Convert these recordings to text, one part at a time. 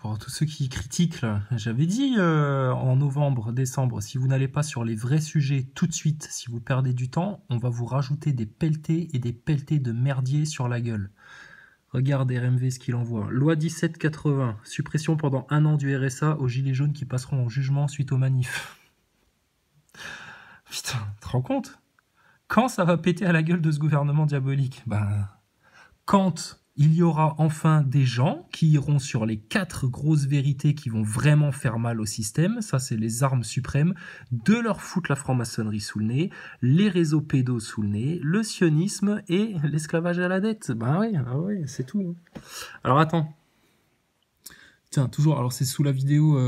Pour tous ceux qui critiquent, là, j'avais dit en novembre, décembre, si vous n'allez pas sur les vrais sujets tout de suite, si vous perdez du temps, on va vous rajouter des pelletés et des pelletés de merdier sur la gueule. Regarde RMV ce qu'il envoie. Loi 1780, suppression pendant 1 an du RSA aux gilets jaunes qui passeront en jugement suite aux manifs. Putain, tu te rends compte? Quand ça va péter à la gueule de ce gouvernement diabolique? Ben, quand il y aura enfin des gens qui iront sur les 4 grosses vérités qui vont vraiment faire mal au système, ça c'est les armes suprêmes, de leur foutre la franc-maçonnerie sous le nez, les réseaux pédos sous le nez, le sionisme et l'esclavage à la dette. Ben oui, ah ouais, c'est tout. Alors attends. Tiens, toujours, alors c'est sous la vidéo,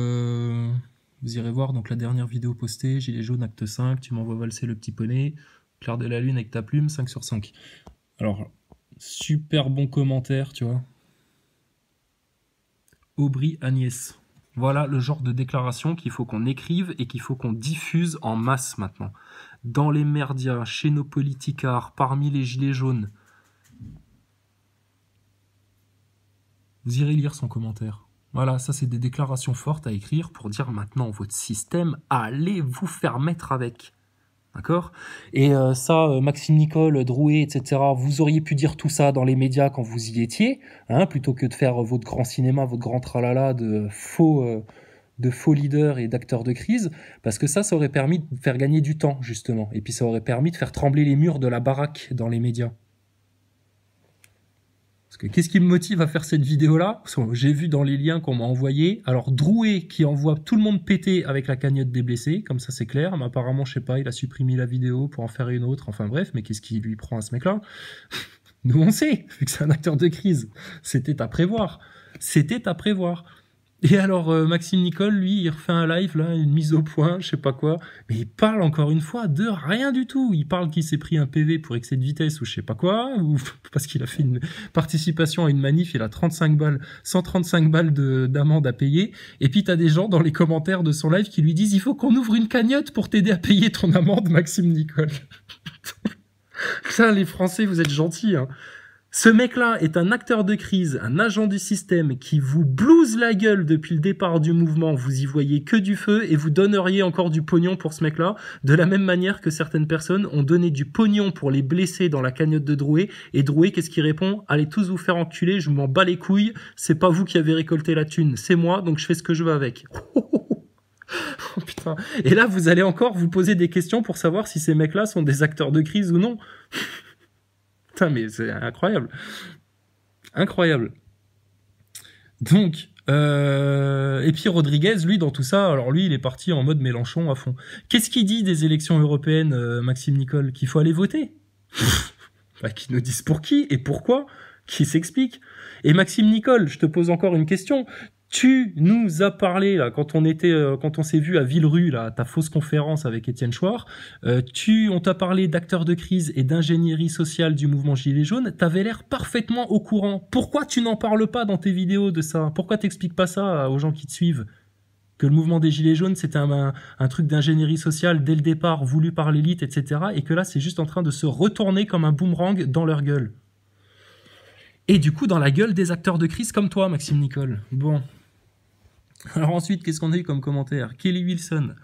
vous irez voir, donc la dernière vidéo postée, Gilets jaunes, acte 5, tu m'envoies valser le petit poney, clair de la lune avec ta plume, 5 sur 5. Alors, super bon commentaire, tu vois. Aubry Agnès. Voilà le genre de déclaration qu'il faut qu'on écrive et qu'il faut qu'on diffuse en masse maintenant. Dans les merdias, chez nos politicards, parmi les gilets jaunes. Vous irez lire son commentaire. Voilà, ça c'est des déclarations fortes à écrire pour dire maintenant votre système, allez vous faire mettre avec. D'accord? Et ça, Maxime Nicole, Drouet, etc., vous auriez pu dire tout ça dans les médias quand vous y étiez, hein, plutôt que de faire votre grand cinéma, votre grand tralala de faux leaders et d'acteurs de crise, parce que ça aurait permis de faire gagner du temps, justement. Et puis ça aurait permis de faire trembler les murs de la baraque dans les médias. Parce que qu'est-ce qui me motive à faire cette vidéo-là? J'ai vu dans les liens qu'on m'a envoyés. Alors Drouet qui envoie tout le monde péter avec la cagnotte des blessés, comme ça c'est clair. Mais apparemment, je sais pas, il a supprimé la vidéo pour en faire une autre. Enfin bref, mais qu'est-ce qui lui prend à ce mec-là? Nous on sait, vu que c'est un acteur de crise. C'était à prévoir. C'était à prévoir. Et alors Maxime Nicole, lui, il refait un live, là, une mise au point, je sais pas quoi. Mais il parle encore une fois de rien du tout. Il parle qu'il s'est pris un PV pour excès de vitesse ou je sais pas quoi, ou parce qu'il a fait une participation à une manif, il a 35 balles, 135 balles d'amende à payer. Et puis t'as des gens dans les commentaires de son live qui lui disent « Il faut qu'on ouvre une cagnotte pour t'aider à payer ton amende, Maxime Nicole. » Putain, les Français, vous êtes gentils, hein. Ce mec-là est un acteur de crise, un agent du système qui vous blouse la gueule depuis le départ du mouvement. Vous y voyez que du feu et vous donneriez encore du pognon pour ce mec-là, de la même manière que certaines personnes ont donné du pognon pour les blessés dans la cagnotte de Drouet. Et Drouet, qu'est-ce qu'il répond? Allez tous vous faire enculer, je m'en bats les couilles, c'est pas vous qui avez récolté la thune, c'est moi, donc je fais ce que je veux avec. Oh putain. Et là, vous allez encore vous poser des questions pour savoir si ces mecs-là sont des acteurs de crise ou non. Putain, mais c'est incroyable. Incroyable. Donc, et puis Rodriguez, lui, dans tout ça, alors lui, il est parti en mode Mélenchon à fond. Qu'est-ce qu'il dit des élections européennes, Maxime Nicole? Qu'il faut aller voter? Bah, qu'ils nous disent pour qui et pourquoi, qui s'explique. Et Maxime Nicole, je te pose encore une question. Tu nous as parlé, là, quand on s'est vu à Villerue, là, à ta fausse conférence avec Étienne Chouard, on t'a parlé d'acteurs de crise et d'ingénierie sociale du mouvement Gilets jaunes, t'avais l'air parfaitement au courant. Pourquoi tu n'en parles pas dans tes vidéos de ça? Pourquoi t'expliques pas ça aux gens qui te suivent? Que le mouvement des Gilets jaunes, c'était un truc d'ingénierie sociale dès le départ, voulu par l'élite, etc. Et que là, c'est juste en train de se retourner comme un boomerang dans leur gueule. Et du coup, dans la gueule des acteurs de crise comme toi, Maxime Nicole. Bon. Alors ensuite, qu'est-ce qu'on a eu comme commentaire? Kelly Wilson.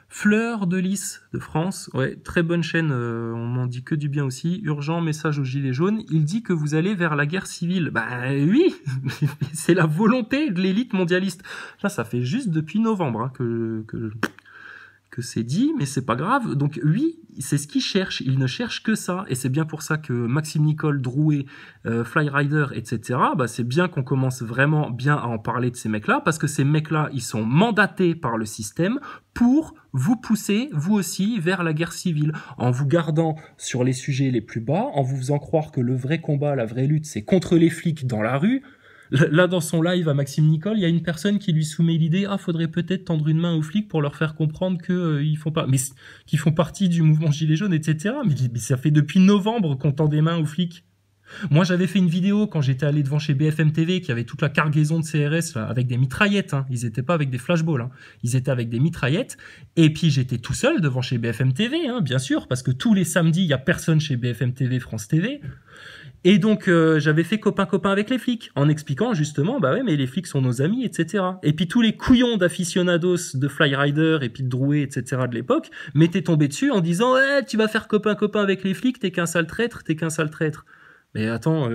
Fleur de Lys de France. Ouais, très bonne chaîne, on m'en dit que du bien aussi. Urgent message aux Gilets jaunes. Il dit que vous allez vers la guerre civile. Bah oui, c'est la volonté de l'élite mondialiste. Là, ça fait juste depuis novembre hein, que c'est dit, mais c'est pas grave. Donc oui, c'est ce qu'il cherche. Il ne cherche que ça. Et c'est bien pour ça que Maxime Nicole, Drouet, Flyrider, etc., bah, c'est bien qu'on commence vraiment bien à en parler de ces mecs-là, parce que ces mecs-là, ils sont mandatés par le système pour vous pousser, vous aussi, vers la guerre civile, en vous gardant sur les sujets les plus bas, en vous faisant croire que le vrai combat, la vraie lutte, c'est contre les flics dans la rue. Là, dans son live à Maxime Nicole, il y a une personne qui lui soumet l'idée « Ah, faudrait peut-être tendre une main aux flics pour leur faire comprendre que ils font pas, mais qu'ils font partie du mouvement Gilets jaunes, etc. » Mais ça fait depuis novembre qu'on tend des mains aux flics. Moi, j'avais fait une vidéo quand j'étais allé devant chez BFM TV, qui avait toute la cargaison de CRS là, avec des mitraillettes. Hein. Ils n'étaient pas avec des flashballs, hein. Ils étaient avec des mitraillettes. Et puis, j'étais tout seul devant chez BFM TV, hein, bien sûr, parce que tous les samedis, il n'y a personne chez BFM TV, France TV. Et donc, j'avais fait copain-copain avec les flics, en expliquant justement, bah ouais, mais les flics sont nos amis, etc. Et puis tous les couillons d'aficionados de Flyrider et puis de Drouet, etc. de l'époque, m'étaient tombés dessus en disant, ouais, tu vas faire copain-copain avec les flics, t'es qu'un sale traître, t'es qu'un sale traître. Mais attends,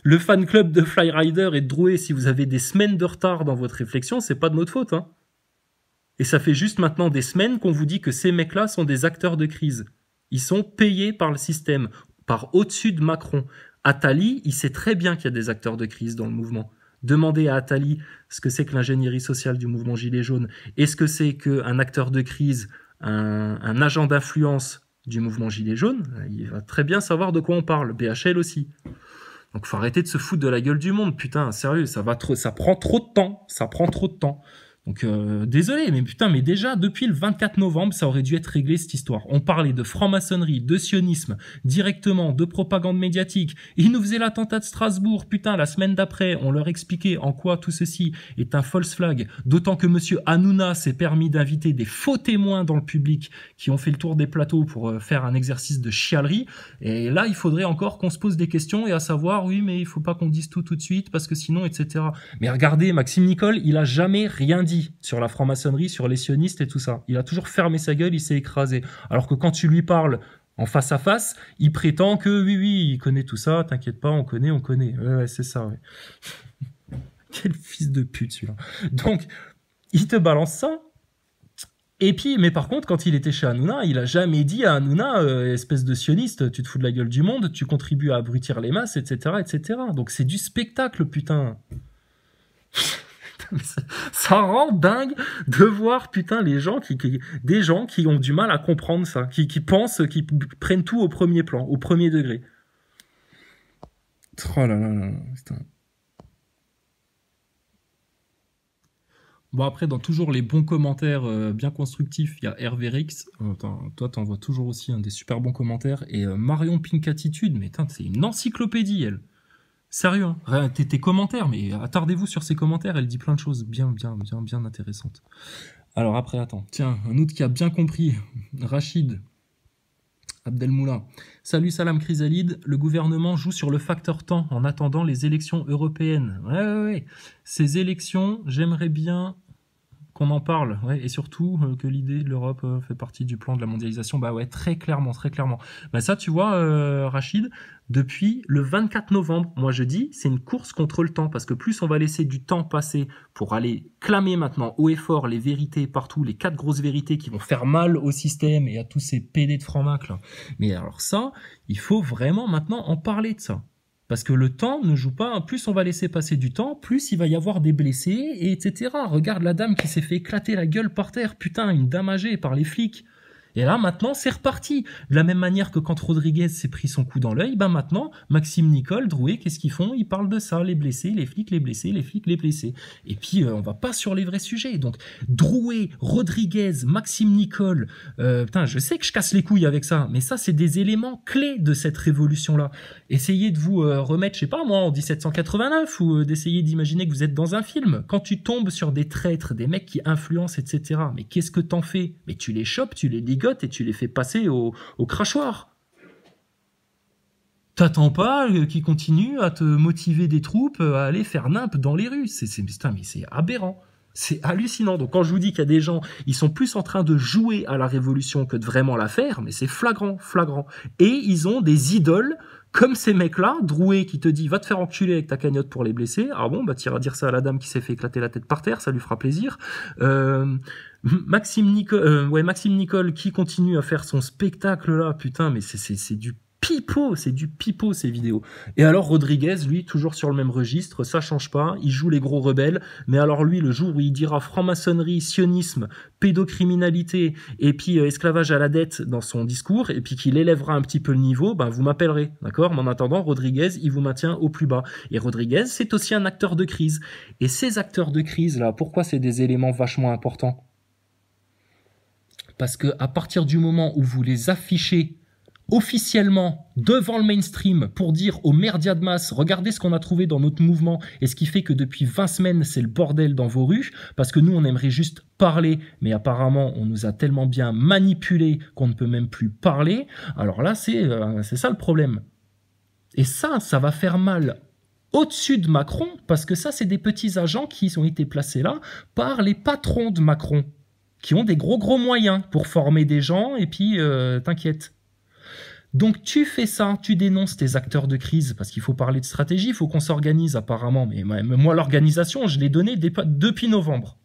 le fan club de Flyrider et de Drouet, si vous avez des semaines de retard dans votre réflexion, c'est pas de notre faute, hein. Et ça fait juste maintenant des semaines qu'on vous dit que ces mecs-là sont des acteurs de crise. Ils sont payés par le système, par au-dessus de Macron. Attali, il sait très bien qu'il y a des acteurs de crise dans le mouvement. Demandez à Attali ce que c'est que l'ingénierie sociale du mouvement Gilets jaunes et ce que c'est qu'un acteur de crise, un agent d'influence du mouvement Gilets jaunes. Il va très bien savoir de quoi on parle. BHL aussi. Donc faut arrêter de se foutre de la gueule du monde. Putain, sérieux, ça prend trop de temps. Ça prend trop de temps. Donc désolé, mais putain, mais déjà depuis le 24 novembre, ça aurait dû être réglé cette histoire. On parlait de franc-maçonnerie, de sionisme, directement, de propagande médiatique. Ils nous faisaient l'attentat de Strasbourg, putain, la semaine d'après, on leur expliquait en quoi tout ceci est un false flag, d'autant que monsieur Hanouna s'est permis d'inviter des faux témoins dans le public qui ont fait le tour des plateaux pour faire un exercice de chialerie. Et là, il faudrait encore qu'on se pose des questions et à savoir, oui, mais il faut pas qu'on dise tout de suite parce que sinon, etc. Mais regardez, Maxime Nicole, il a jamais rien dit sur la franc-maçonnerie, sur les sionistes et tout ça. Il a toujours fermé sa gueule, il s'est écrasé. Alors que quand tu lui parles en face à face, il prétend que oui, il connaît tout ça, t'inquiète pas, on connaît. Ouais, c'est ça, ouais. Quel fils de pute, celui-là. Donc, il te balance ça. Et puis, mais par contre, quand il était chez Hanouna, il a jamais dit à Hanouna, espèce de sioniste, tu te fous de la gueule du monde, tu contribues à abrutir les masses, etc., etc. Donc c'est du spectacle, putain. Ça rend dingue de voir, putain, des gens qui ont du mal à comprendre ça, qui pensent, qui prennent tout au premier plan, au premier degré. Oh là là là, putain. Bon, après, dans toujours les bons commentaires bien constructifs, il y a Hervé Rix. Toi, t'en vois toujours aussi des super bons commentaires. Et Marion Pink Attitude, mais putain, c'est une encyclopédie, elle. Sérieux, hein. Tes commentaires, mais attardez-vous sur ses commentaires, elle dit plein de choses bien intéressantes. Alors après, attends, tiens, un autre qui a bien compris, Rachid Abdelmoula. Salut Salam Chrysalide, le gouvernement joue sur le facteur temps en attendant les élections européennes. Ouais. Ces élections, j'aimerais bien qu'on en parle, ouais, et surtout que l'idée de l'Europe fait partie du plan de la mondialisation, bah ouais, très clairement. Bah ça, tu vois, Rachid, depuis le 24 novembre, moi je dis, c'est une course contre le temps, parce que plus on va laisser du temps passer pour aller clamer maintenant haut et fort les vérités partout, les 4 grosses vérités qui vont faire mal au système et à tous ces PD de franc-mac là. Mais alors ça, il faut vraiment maintenant en parler de ça. Parce que le temps ne joue pas, plus on va laisser passer du temps, plus il va y avoir des blessés, et etc. Regarde la dame qui s'est fait éclater la gueule par terre, putain, une dame âgée par les flics. Et là, maintenant, c'est reparti. De la même manière que quand Rodriguez s'est pris son coup dans l'œil, ben maintenant, Maxime Nicole, Drouet, qu'est-ce qu'ils font? Ils parlent de ça, les blessés, les flics, les blessés, les flics, les blessés. Et puis, on va pas sur les vrais sujets. Donc, Drouet, Rodriguez, Maxime Nicole, putain, je sais que je casse les couilles avec ça, mais ça, c'est des éléments clés de cette révolution-là. Essayez de vous remettre, je sais pas moi, en 1789, ou d'essayer d'imaginer que vous êtes dans un film. Quand tu tombes sur des traîtres, des mecs qui influencent, etc., mais qu'est-ce que t'en fais? Mais tu les chopes, tu les ligotes, et tu les fais passer au crachoir. T'attends pas qu'ils continuent à te motiver des troupes à aller faire nimp dans les rues. Putain, mais c'est aberrant. C'est hallucinant. Donc quand je vous dis qu'il y a des gens, ils sont plus en train de jouer à la révolution que de vraiment la faire, mais c'est flagrant. Et ils ont des idoles comme ces mecs-là, Drouet qui te dit va te faire enculer avec ta cagnotte pour les blessés. Ah bon, bah t'iras dire ça à la dame qui s'est fait éclater la tête par terre, ça lui fera plaisir. Maxime Nicole qui continue à faire son spectacle là, putain, mais c'est du pipeau, ces vidéos. Et alors Rodriguez, lui, toujours sur le même registre, ça change pas, il joue les gros rebelles, mais alors lui, le jour où il dira franc-maçonnerie, sionisme, pédocriminalité, et puis esclavage à la dette dans son discours, et puis qu'il élèvera un petit peu le niveau, ben vous m'appellerez, d'accord? Mais en attendant, Rodriguez, il vous maintient au plus bas. Et Rodriguez, c'est aussi un acteur de crise. Et ces acteurs de crise, là, pourquoi c'est des éléments vachement importants? Parce que à partir du moment où vous les affichez officiellement devant le mainstream pour dire aux merdias de masse, regardez ce qu'on a trouvé dans notre mouvement et ce qui fait que depuis 20 semaines, c'est le bordel dans vos rues, parce que nous, on aimerait juste parler, mais apparemment, on nous a tellement bien manipulés qu'on ne peut même plus parler. Alors là, c'est ça le problème. Et ça va faire mal au-dessus de Macron, parce que ça, c'est des petits agents qui ont été placés là par les patrons de Macron, qui ont des gros moyens pour former des gens, et puis t'inquiète. Donc tu fais ça, tu dénonces tes acteurs de crise, parce qu'il faut parler de stratégie, il faut qu'on s'organise apparemment, mais moi l'organisation, je l'ai donnée depuis novembre.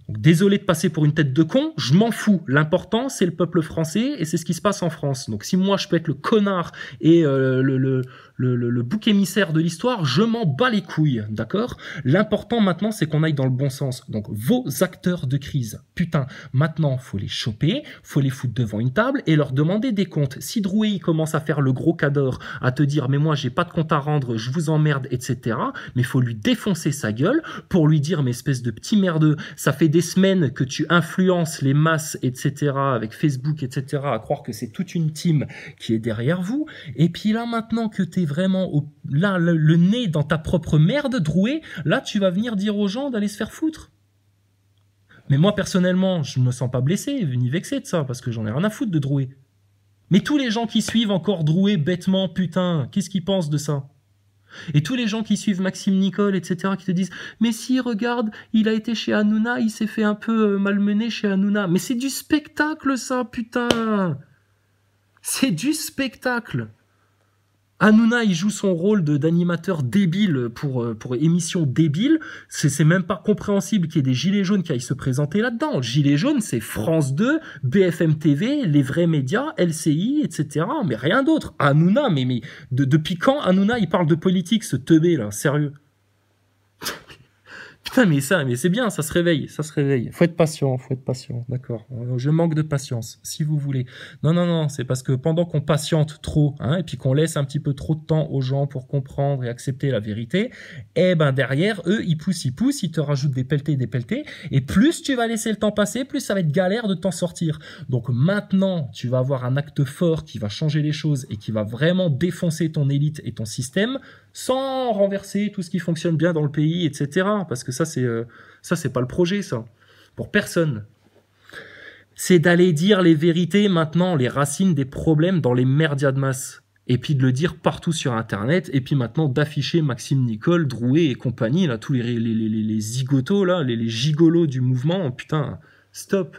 Donc, désolé de passer pour une tête de con, je m'en fous. L'important, c'est le peuple français et c'est ce qui se passe en France. Donc si moi je peux être le connard et le bouc émissaire de l'histoire, je m'en bats les couilles, d'accord? L'important maintenant, c'est qu'on aille dans le bon sens. Donc vos acteurs de crise, putain, maintenant faut les choper, faut les foutre devant une table et leur demander des comptes. Si Drouet il commence à faire le gros cador, à te dire mais moi j'ai pas de compte à rendre, je vous emmerde, etc. Mais faut lui défoncer sa gueule pour lui dire mais espèce de petit merdeux, ça fait des semaines que tu influences les masses, etc. avec Facebook, etc. à croire que c'est toute une team qui est derrière vous. Et puis là maintenant que t'es vraiment là le nez dans ta propre merde, Drouet, là tu vas venir dire aux gens d'aller se faire foutre. Mais moi personnellement, je me sens pas blessé ni vexé de ça parce que j'en ai rien à foutre de Drouet. Mais tous les gens qui suivent encore Drouet bêtement, putain, qu'est-ce qu'ils pensent de ça? Et tous les gens qui suivent Maxime Nicole, etc., qui te disent « Mais si, regarde, il a été chez Hanouna, il s'est fait un peu malmener chez Hanouna. » Mais c'est du spectacle, ça, putain. C'est du spectacle. Hanouna, il joue son rôle d'animateur débile pour émission débile. C'est même pas compréhensible qu'il y ait des gilets jaunes qui aillent se présenter là-dedans. Gilets jaunes, c'est France 2, BFM TV, les vrais médias, LCI, etc. Mais rien d'autre. Hanouna, mais depuis quand Hanouna, il parle de politique, ce teubé, là, sérieux? Putain, mais c'est bien, ça se réveille. Faut être patient, d'accord. Je manque de patience, si vous voulez. Non, c'est parce que pendant qu'on patiente trop, et puis qu'on laisse un petit peu trop de temps aux gens pour comprendre et accepter la vérité, derrière, eux, ils poussent, ils te rajoutent des pelletés, et plus tu vas laisser le temps passer, plus ça va être galère de t'en sortir. Donc maintenant, tu vas avoir un acte fort qui va changer les choses et qui va vraiment défoncer ton élite et ton système, sans renverser tout ce qui fonctionne bien dans le pays, etc. Parce que ça, c'est pas le projet, ça. Pour personne. C'est d'aller dire les vérités maintenant, les racines des problèmes dans les merdias de masse. Et puis de le dire partout sur Internet, et puis maintenant d'afficher Maxime Nicole, Drouet et compagnie, là, tous les zigotos, là, les gigolos du mouvement, putain, stop.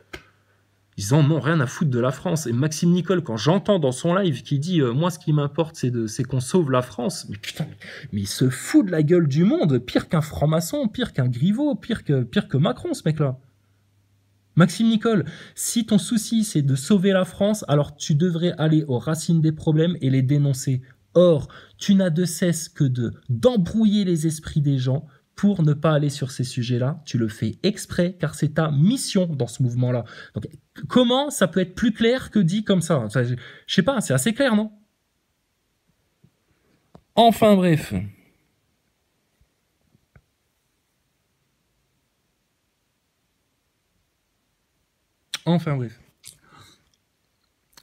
Ils en ont rien à foutre de la France. Et Maxime Nicole, quand j'entends dans son live qu'il dit moi ce qui m'importe c'est qu'on sauve la France, mais putain, mais il se fout de la gueule du monde, pire qu'un franc-maçon, pire qu'un Griveaux, pire que Macron, ce mec-là. Maxime Nicole, si ton souci c'est de sauver la France, alors tu devrais aller aux racines des problèmes et les dénoncer. Or, tu n'as de cesse que d'embrouiller les esprits des gens pour ne pas aller sur ces sujets-là. Tu le fais exprès, car c'est ta mission dans ce mouvement-là. Donc, comment ça peut être plus clair que dit comme ça? Enfin, je sais pas, c'est assez clair, non? Enfin bref.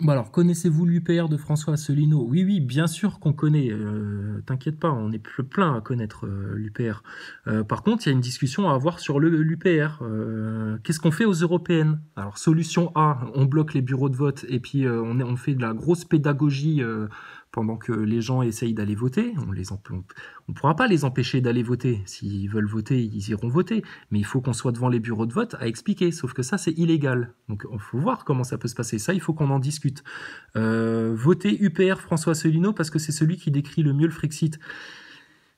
Bon alors, connaissez-vous l'UPR de François Asselineau? Oui, bien sûr qu'on connaît. T'inquiète pas, on est plein à connaître l'UPR. Par contre, il y a une discussion à avoir sur l'UPR. Qu'est-ce qu'on fait aux européennes? Alors, solution A, on bloque les bureaux de vote et puis on fait de la grosse pédagogie pendant que les gens essayent d'aller voter. On pourra pas les empêcher d'aller voter. S'ils veulent voter, ils iront voter. Mais il faut qu'on soit devant les bureaux de vote à expliquer. Sauf que ça, c'est illégal. Donc, il faut voir comment ça peut se passer. Ça, il faut qu'on en discute. Voter UPR François Asselineau parce que c'est celui qui décrit le mieux le Frexit.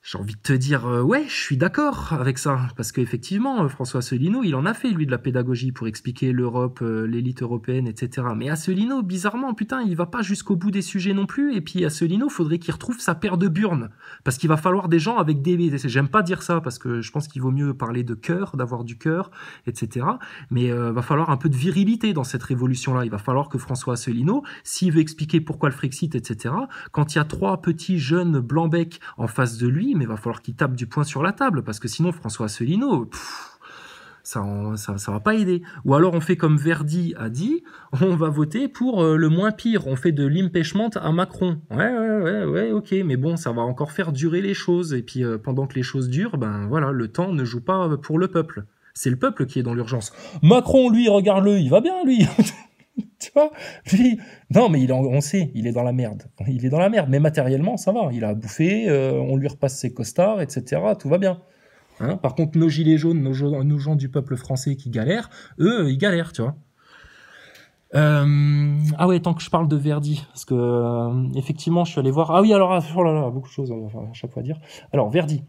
J'ai envie de te dire, ouais, je suis d'accord avec ça, parce qu'effectivement, François Asselineau, il en a fait, lui, de la pédagogie pour expliquer l'Europe, l'élite européenne, etc. Mais Asselineau, bizarrement, putain, il va pas jusqu'au bout des sujets non plus, et puis Asselineau, faudrait qu'il retrouve sa paire de burnes, parce qu'il va falloir des gens avec des... J'aime pas dire ça, parce que je pense qu'il vaut mieux parler de cœur, d'avoir du cœur, etc. Mais va falloir un peu de virilité dans cette révolution-là. Il va falloir que François Asselineau, s'il veut expliquer pourquoi le Frexit, etc., quand il y a 3 petits jeunes blancs-becs en face de lui, mais il va falloir qu'il tape du poing sur la table, parce que sinon François Asselineau, Ça va pas aider. Ou alors on fait comme Verdi a dit, on va voter pour le moins pire. On fait de l'impeachment à Macron. Ouais, ok, mais bon, ça va encore faire durer les choses. Et puis pendant que les choses durent, ben voilà, le temps ne joue pas pour le peuple. C'est le peuple qui est dans l'urgence. Macron, lui, regarde-le, il va bien, lui. Tu vois, lui, non, mais on sait, il est dans la merde. Il est dans la merde, mais matériellement, ça va. Il a bouffé, on lui repasse ses costards, etc. Tout va bien. Hein, par contre, nos gilets jaunes, nos gens du peuple français qui galèrent, eux, ils galèrent, tu vois. Ah ouais, tant que je parle de Verdi, parce que effectivement, je suis allé voir. Ah oui, alors, oh là là, beaucoup de choses à chaque fois à dire. Alors, Verdi.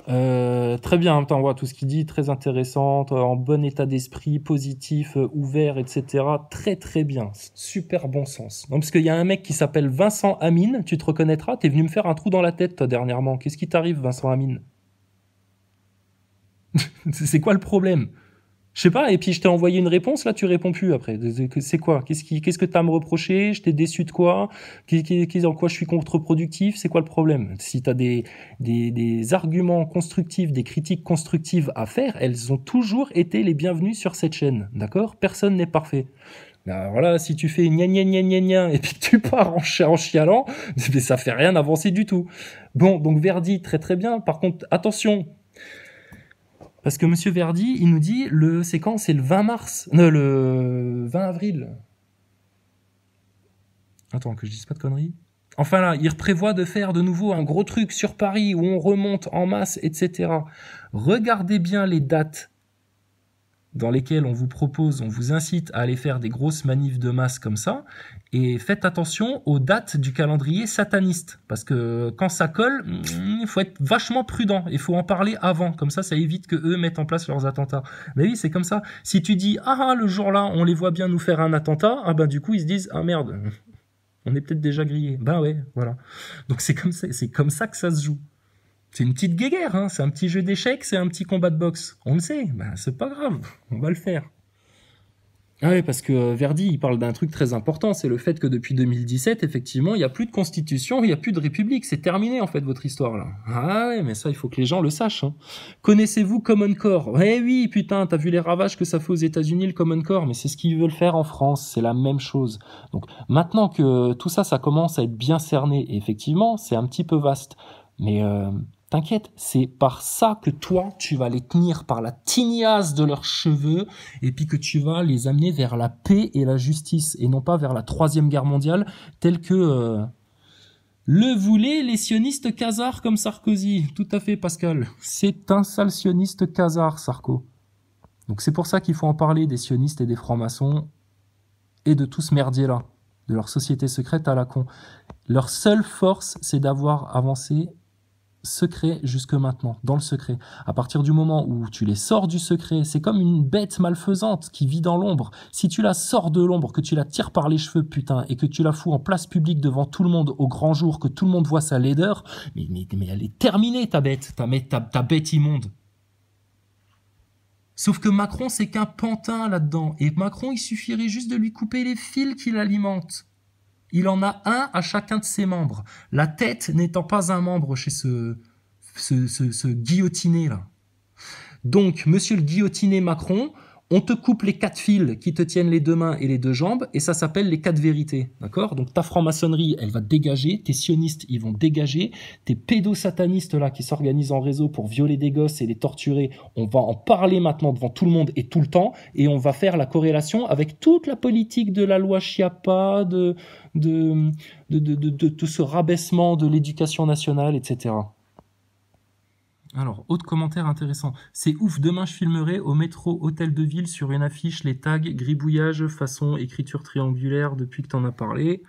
Très bien, on voit tout ce qu'il dit, très intéressant, en bon état d'esprit, positif, ouvert, etc. Très très bien, super bon sens. Non, parce qu'il y a un mec qui s'appelle Vincent Amine, tu te reconnaîtras, t'es venu me faire un trou dans la tête toi dernièrement. Qu'est-ce qui t'arrive, Vincent Amine? C'est quoi le problème? Je sais pas, et puis je t'ai envoyé une réponse, là tu réponds plus après. C'est quoi? Qu'est-ce que t'as à me reprocher? Je t'ai déçu de quoi? En quoi je suis contre-productif? C'est quoi le problème? Si t'as des arguments constructifs, des critiques constructives à faire, elles ont toujours été les bienvenues sur cette chaîne, d'accord? Personne n'est parfait. Alors là, si tu fais gna gna gna gna gna et puis que tu pars en chialant, ça fait rien avancer du tout. Bon, donc Verdi, très très bien. Par contre, attention, parce que Monsieur Verdi, il nous dit, c'est quand? C'est le 20 mars, le 20 avril. Attends, que je dise pas de conneries. Enfin là, il prévoit de faire de nouveau un gros truc sur Paris où on remonte en masse, etc. Regardez bien les dates dans lesquelles on vous propose, on vous incite à aller faire des grosses manifs de masse comme ça, et faites attention aux dates du calendrier sataniste, parce que quand ça colle, il faut être vachement prudent, il faut en parler avant, comme ça évite que eux mettent en place leurs attentats. Mais oui, c'est comme ça. Si tu dis, ah, le jour-là, on les voit bien nous faire un attentat, ah ben du coup, ils se disent, ah merde, on est peut-être déjà grillé. Ben ouais, voilà. Donc c'est comme ça que ça se joue. C'est une petite guéguerre, hein, c'est un petit jeu d'échecs, c'est un petit combat de boxe. On le sait, ben c'est pas grave, on va le faire. Ah oui, parce que Verdi, il parle d'un truc très important, c'est le fait que depuis 2017, effectivement, il n'y a plus de constitution, il n'y a plus de république, c'est terminé en fait votre histoire là. Ah ouais, mais ça, il faut que les gens le sachent. Hein. Connaissez-vous Common Core? Eh oui, putain, t'as vu les ravages que ça fait aux États-Unis le Common Core, mais c'est ce qu'ils veulent faire en France, c'est la même chose. Donc maintenant que tout ça, ça commence à être bien cerné, et effectivement, c'est un petit peu vaste, mais t'inquiète, c'est par ça que toi, tu vas les tenir par la tignasse de leurs cheveux et puis que tu vas les amener vers la paix et la justice et non pas vers la Troisième Guerre mondiale telle que le voulaient les sionistes khazars comme Sarkozy. Tout à fait, Pascal. C'est un sale sioniste khazar, Sarko. Donc c'est pour ça qu'il faut en parler des sionistes et des francs-maçons et de tout ce merdier-là, de leur société secrète à la con. Leur seule force, c'est d'avoir avancé secret jusque maintenant, dans le secret. À partir du moment où tu les sors du secret, c'est comme une bête malfaisante qui vit dans l'ombre. Si tu la sors de l'ombre, que tu la tires par les cheveux, putain, et que tu la fous en place publique devant tout le monde au grand jour, que tout le monde voit sa laideur, mais elle est terminée, ta bête, ta bête immonde. Sauf que Macron, c'est qu'un pantin là-dedans. Et Macron, il suffirait juste de lui couper les fils qui l'alimentent. Il en a un à chacun de ses membres. La tête n'étant pas un membre chez ce guillotiné-là. Donc, monsieur le guillotiné Macron, on te coupe les 4 fils qui te tiennent les 2 mains et les 2 jambes, et ça s'appelle les 4 vérités. D'accord? Donc, ta franc-maçonnerie, elle va dégager, tes sionistes, ils vont dégager, tes pédosatanistes là qui s'organisent en réseau pour violer des gosses et les torturer, on va en parler maintenant devant tout le monde et tout le temps, et on va faire la corrélation avec toute la politique de la loi Chiappa, de tout ce rabaissement de l'éducation nationale, etc. Alors, autre commentaire intéressant. C'est ouf, demain je filmerai au métro Hôtel de Ville sur une affiche les tags gribouillage façon écriture triangulaire depuis que t'en as parlé.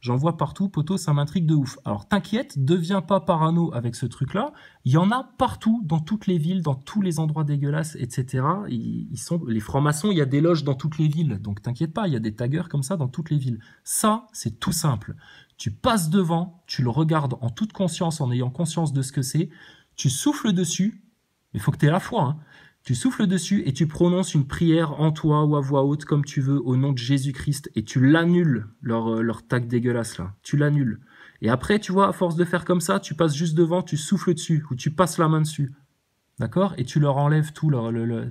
J'en vois partout, poto, ça m'intrigue de ouf. Alors t'inquiète, deviens pas parano avec ce truc-là. Il y en a partout, dans toutes les villes, dans tous les endroits dégueulasses, etc. Les francs-maçons, il y a des loges dans toutes les villes. Donc t'inquiète pas, il y a des taggers comme ça dans toutes les villes. Ça, c'est tout simple. Tu passes devant, tu le regardes en toute conscience, en ayant conscience de ce que c'est. Tu souffles dessus, il faut que tu aies la foi, hein. Tu souffles dessus et tu prononces une prière en toi ou à voix haute comme tu veux au nom de Jésus-Christ et tu l'annules, leur tag dégueulasse là, tu l'annules. Et après, tu vois, à force de faire comme ça, tu passes juste devant, tu souffles dessus ou tu passes la main dessus. d'accord? Et tu leur enlèves tout,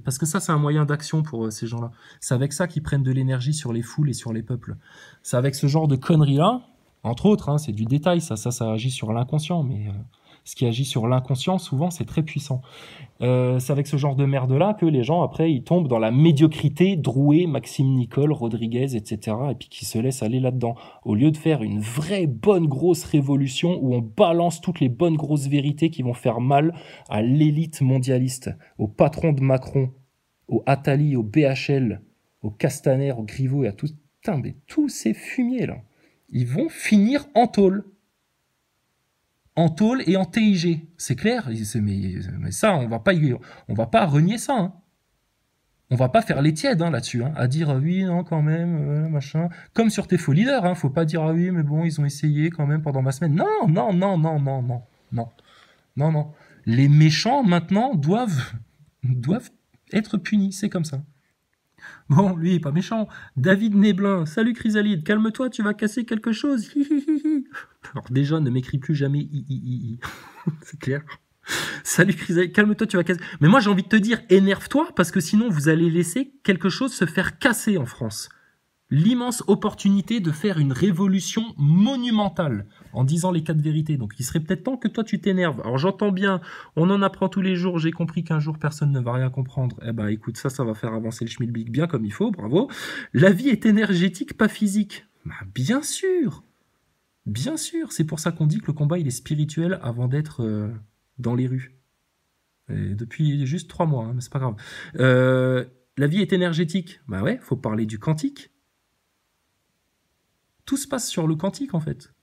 parce que ça, c'est un moyen d'action pour ces gens-là. C'est avec ça qu'ils prennent de l'énergie sur les foules et sur les peuples. C'est avec ce genre de conneries-là, entre autres, hein, c'est du détail, ça agit sur l'inconscient, mais ce qui agit sur l'inconscient, souvent, c'est très puissant. C'est avec ce genre de merde-là que les gens, après, ils tombent dans la médiocrité, Drouet, Maxime Nicole, Rodriguez, etc., et puis qui se laissent aller là-dedans. Au lieu de faire une vraie bonne grosse révolution où on balance toutes les bonnes grosses vérités qui vont faire mal à l'élite mondialiste, au patron de Macron, au Attali, au BHL, au Castaner, au Griveaux et à tous. Putain, mais tous ces fumiers, là, ils vont finir en tôle. En tôle et en TIG, c'est clair. Mais ça, on va pas renier ça. Hein. On va pas faire les tièdes hein, là-dessus, hein, à dire oui, non, quand même, machin. Comme sur tes faux leaders, hein, faut pas dire ah oui, mais bon, ils ont essayé quand même pendant ma semaine. Non, non, non, non, non, non, non, non, non. Les méchants maintenant doivent être punis, c'est comme ça. Bon, lui, il est pas méchant. David Neblin, salut Chrysalide, calme-toi, tu vas casser quelque chose. Alors déjà, ne m'écris plus jamais i. C'est clair. Salut Chrysalide, calme-toi, tu vas casser. Mais moi, j'ai envie de te dire, énerve-toi, parce que sinon, vous allez laisser quelque chose se faire casser en France. L'immense opportunité de faire une révolution monumentale en disant les 4 vérités. Donc il serait peut-être temps que toi tu t'énerves. Alors j'entends bien, on en apprend tous les jours, j'ai compris qu'un jour personne ne va rien comprendre. Eh ben écoute, ça va faire avancer le schmilblick bien comme il faut, bravo. La vie est énergétique, pas physique. Bah, bien sûr, c'est pour ça qu'on dit que le combat il est spirituel avant d'être dans les rues. Et depuis juste 3 mois, hein, mais c'est pas grave. La vie est énergétique. Bah ouais, faut parler du quantique. Tout se passe sur le quantique, en fait.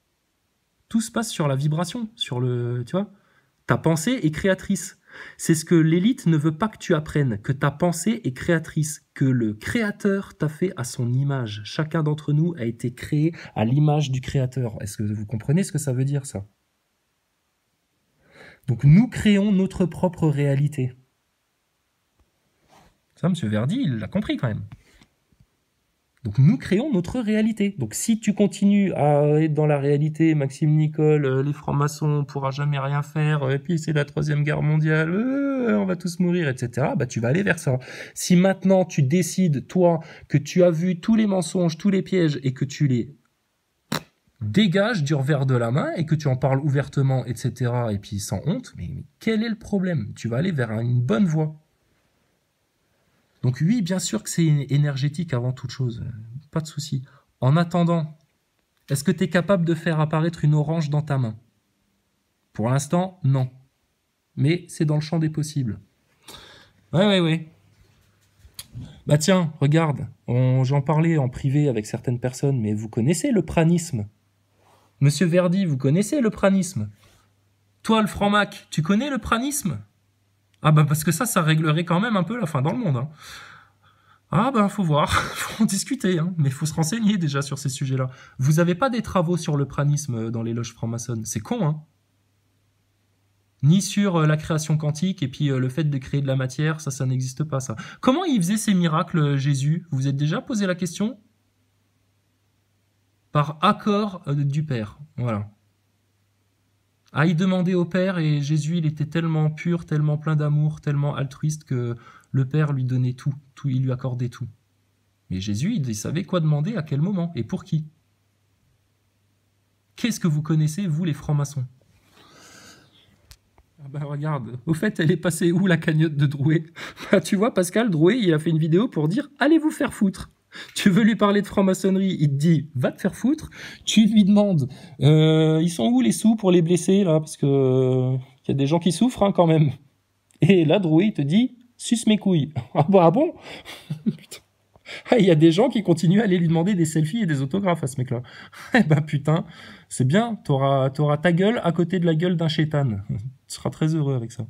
Tout se passe sur la vibration, sur le... Tu vois, ta pensée est créatrice. C'est ce que l'élite ne veut pas que tu apprennes, que ta pensée est créatrice, que le créateur t'a fait à son image. Chacun d'entre nous a été créé à l'image du créateur. Est-ce que vous comprenez ce que ça veut dire, ça? Donc nous créons notre propre réalité. Ça, M. Verdi, il l'a compris quand même. Donc nous créons notre réalité. Donc si tu continues à être dans la réalité, Maxime Nicole, les francs-maçons, on pourra jamais rien faire, et puis c'est la 3e guerre mondiale, on va tous mourir, etc., bah tu vas aller vers ça. Si maintenant tu décides, toi, que tu as vu tous les mensonges, tous les pièges, et que tu les dégages du revers de la main, et que tu en parles ouvertement, etc., et puis sans honte, mais quel est le problème? Tu vas aller vers une bonne voie. Donc oui, bien sûr que c'est énergétique avant toute chose, pas de souci. En attendant, est-ce que tu es capable de faire apparaître une orange dans ta main? Pour l'instant, non. Mais c'est dans le champ des possibles. Ouais. Bah tiens, regarde, j'en parlais en privé avec certaines personnes, mais vous connaissez le pranisme? Monsieur Verdi, vous connaissez le pranisme? Toi, le franc-mac, tu connais le pranisme? Ah bah parce que ça réglerait quand même un peu la fin dans le monde. Hein. Ah bah faut voir, faut en discuter, hein. Mais faut se renseigner déjà sur ces sujets-là. Vous avez pas des travaux sur le pranisme dans les loges franc-maçonnes? C'est con, hein. Ni sur la création quantique et puis le fait de créer de la matière, ça n'existe pas, ça. Comment il faisait ces miracles, Jésus? Vous vous êtes déjà posé la question? Par accord du Père, voilà. Ah, il demandait au Père et Jésus, il était tellement pur, tellement plein d'amour, tellement altruiste que le Père lui donnait tout, il lui accordait tout. Mais Jésus, il savait quoi demander, à quel moment et pour qui. Qu'est-ce que vous connaissez, vous, les francs-maçons? Ah bah regarde, au fait, elle est passée où la cagnotte de Drouet? Bah tu vois, Pascal Drouet, il a fait une vidéo pour dire « Allez vous faire foutre ». Tu veux lui parler de franc-maçonnerie, il te dit « Va te faire foutre ». Tu lui demandes « Ils sont où les sous pour les blessés, là ?» Parce que y a des gens qui souffrent, hein, quand même. Et là, Drouet, il te dit « Suce mes couilles ». Ah bah bon? Putain. Ah, il y a des gens qui continuent à aller lui demander des selfies et des autographes à ce mec-là. Eh ben putain, c'est bien, t'auras ta gueule à côté de la gueule d'un chétan. Tu seras très heureux avec ça.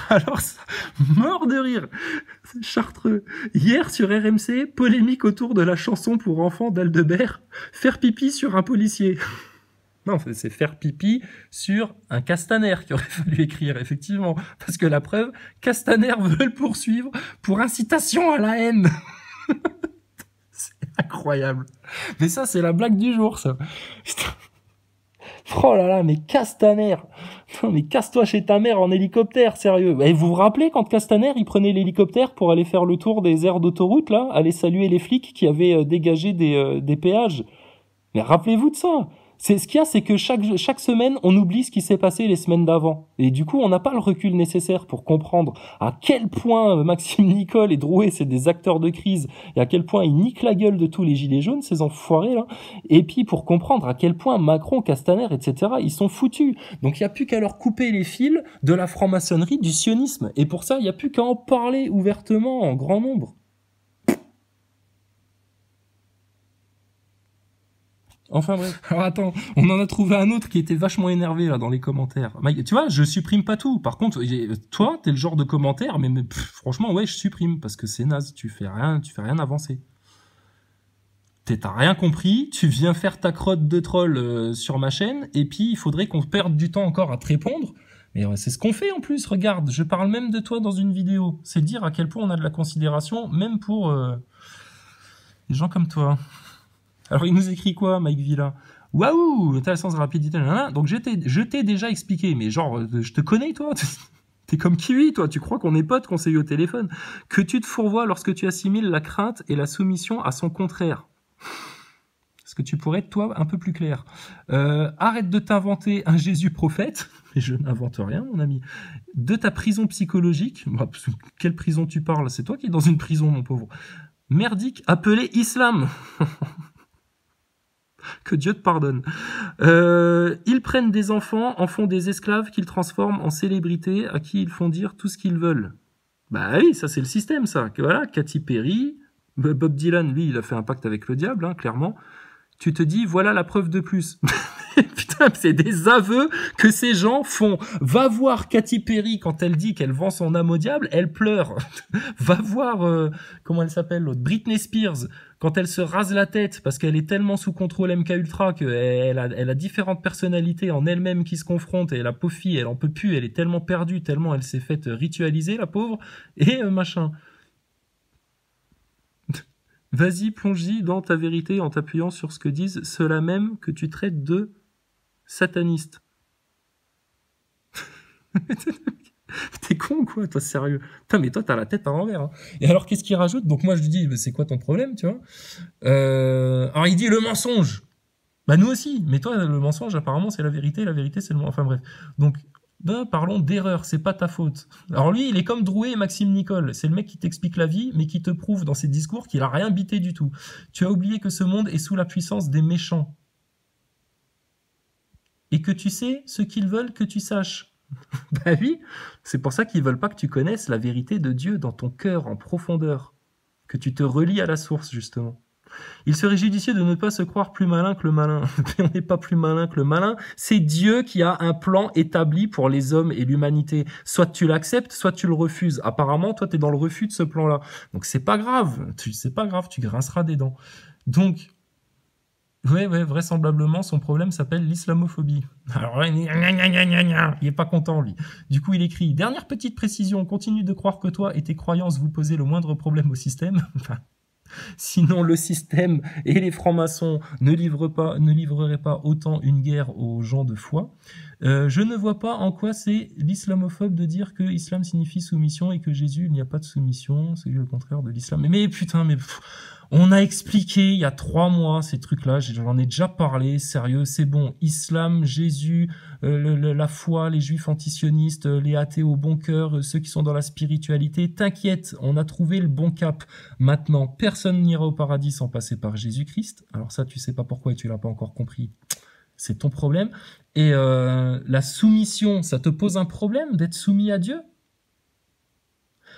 Alors, ça, mort de rire, Chartreux. Hier sur RMC, polémique autour de la chanson pour enfants d'Aldebert, faire pipi sur un policier. Non, c'est faire pipi sur un Castaner qu'il aurait fallu écrire, effectivement. Parce que la preuve, Castaner veut le poursuivre pour incitation à la haine. C'est incroyable. Mais ça, c'est la blague du jour, ça. Putain. Oh là là, mais Castaner. Non, mais casse-toi chez ta mère en hélicoptère, sérieux. Et vous vous rappelez quand Castaner, il prenait l'hélicoptère pour aller faire le tour des aires d'autoroute, là, aller saluer les flics qui avaient dégagé des péages. Mais rappelez-vous de ça. C'est ce qu'il y a, c'est que chaque semaine, on oublie ce qui s'est passé les semaines d'avant. Et du coup, on n'a pas le recul nécessaire pour comprendre à quel point Maxime Nicole et Drouet, c'est des acteurs de crise, et à quel point ils niquent la gueule de tous les gilets jaunes, ces enfoirés là. Et puis pour comprendre à quel point Macron, Castaner, etc., ils sont foutus. Donc il n'y a plus qu'à leur couper les fils de la franc-maçonnerie, du sionisme. Et pour ça, il n'y a plus qu'à en parler ouvertement, en grand nombre. Enfin bref. Alors attends, on en a trouvé un autre qui était vachement énervé là dans les commentaires. Mike, tu vois, je supprime pas tout. Par contre, toi, t'es le genre de commentaire, mais franchement, ouais, je supprime parce que c'est naze. Tu fais rien avancer. T'as rien compris. Tu viens faire ta crotte de troll sur ma chaîne, et puis il faudrait qu'on perde du temps encore à te répondre. Mais c'est ce qu'on fait en plus. Regarde, je parle même de toi dans une vidéo. C'est dire à quel point on a de la considération, même pour les gens comme toi. Alors, il nous écrit quoi, Mike Villa? Waouh, intéressant, rapidité. Donc, je t'ai déjà expliqué, mais genre, je te connais, toi. T'es comme Kiwi, toi. Tu crois qu'on est potes, qu'on s'est eu au téléphone. Que tu te fourvoies lorsque tu assimiles la crainte et la soumission à son contraire. Est-ce que tu pourrais être, toi, un peu plus clair? Arrête de t'inventer un Jésus prophète. Mais je n'invente rien, mon ami. De ta prison psychologique. Bah, quelle prison tu parles? C'est toi qui es dans une prison, mon pauvre. Merdique, appelé islam. Que Dieu te pardonne. Ils prennent des enfants, en font des esclaves qu'ils transforment en célébrités à qui ils font dire tout ce qu'ils veulent. Bah oui, ça c'est le système, ça. Que voilà, Katy Perry, Bob Dylan, lui, il a fait un pacte avec le diable, hein, clairement. Tu te dis, voilà la preuve de plus. Putain, c'est des aveux que ces gens font. Va voir Katy Perry quand elle dit qu'elle vend son âme au diable, elle pleure. Va voir, comment elle s'appelle l'autre, Britney Spears, quand elle se rase la tête parce qu'elle est tellement sous contrôle MK Ultra qu'elle a différentes personnalités en elle-même qui se confrontent, et la pauvre fille, elle en peut plus, elle est tellement perdue, tellement elle s'est faite ritualiser, la pauvre, et machin. Vas-y, plonge-y dans ta vérité en t'appuyant sur ce que disent ceux-là même que tu traites de satanistes. T'es con quoi, toi, sérieux. Putain, mais toi, t'as la tête à l'envers. Hein. Et alors, qu'est-ce qu'il rajoute? Donc moi, je lui dis, c'est quoi ton problème, tu vois? Alors, il dit le mensonge. Bah, nous aussi. Mais toi, le mensonge, apparemment, c'est la vérité c'est le mensonge. Enfin, bref. Donc, parlons d'erreur, c'est pas ta faute. Alors lui, il est comme Drouet et Maxime Nicole. C'est le mec qui t'explique la vie, mais qui te prouve dans ses discours qu'il a rien bité du tout. Tu as oublié que ce monde est sous la puissance des méchants. Et que tu sais ce qu'ils veulent que tu saches. Bah oui, c'est pour ça qu'ils veulent pas que tu connaisses la vérité de Dieu dans ton cœur en profondeur. Que tu te relies à la source, justement. Il serait judicieux de ne pas se croire plus malin que le malin. Mais on n'est pas plus malin que le malin. C'est Dieu qui a un plan établi pour les hommes et l'humanité. Soit tu l'acceptes, soit tu le refuses. Apparemment, toi, tu es dans le refus de ce plan-là. Donc, c'est pas grave. C'est pas grave, tu grinceras des dents. Donc, ouais, vraisemblablement, son problème s'appelle l'islamophobie. Alors là, il est pas content, lui. Du coup, il écrit, dernière petite précision, continue de croire que toi et tes croyances vous posez le moindre problème au système. Sinon, le système et les francs-maçons ne livreraient pas autant une guerre aux gens de foi. Je ne vois pas en quoi c'est l'islamophobe de dire que l'islam signifie soumission et que Jésus, il n'y a pas de soumission. C'est le contraire de l'islam. Mais putain, on a expliqué il y a 3 mois ces trucs-là, j'en ai déjà parlé, sérieux, c'est bon. Islam, Jésus, la foi, les juifs antisionistes, les athées au bon cœur, ceux qui sont dans la spiritualité, t'inquiète, on a trouvé le bon cap. Maintenant, personne n'ira au paradis sans passer par Jésus-Christ. Alors ça, tu sais pas pourquoi et tu l'as pas encore compris. C'est ton problème. Et la soumission, ça te pose un problème d'être soumis à Dieu ?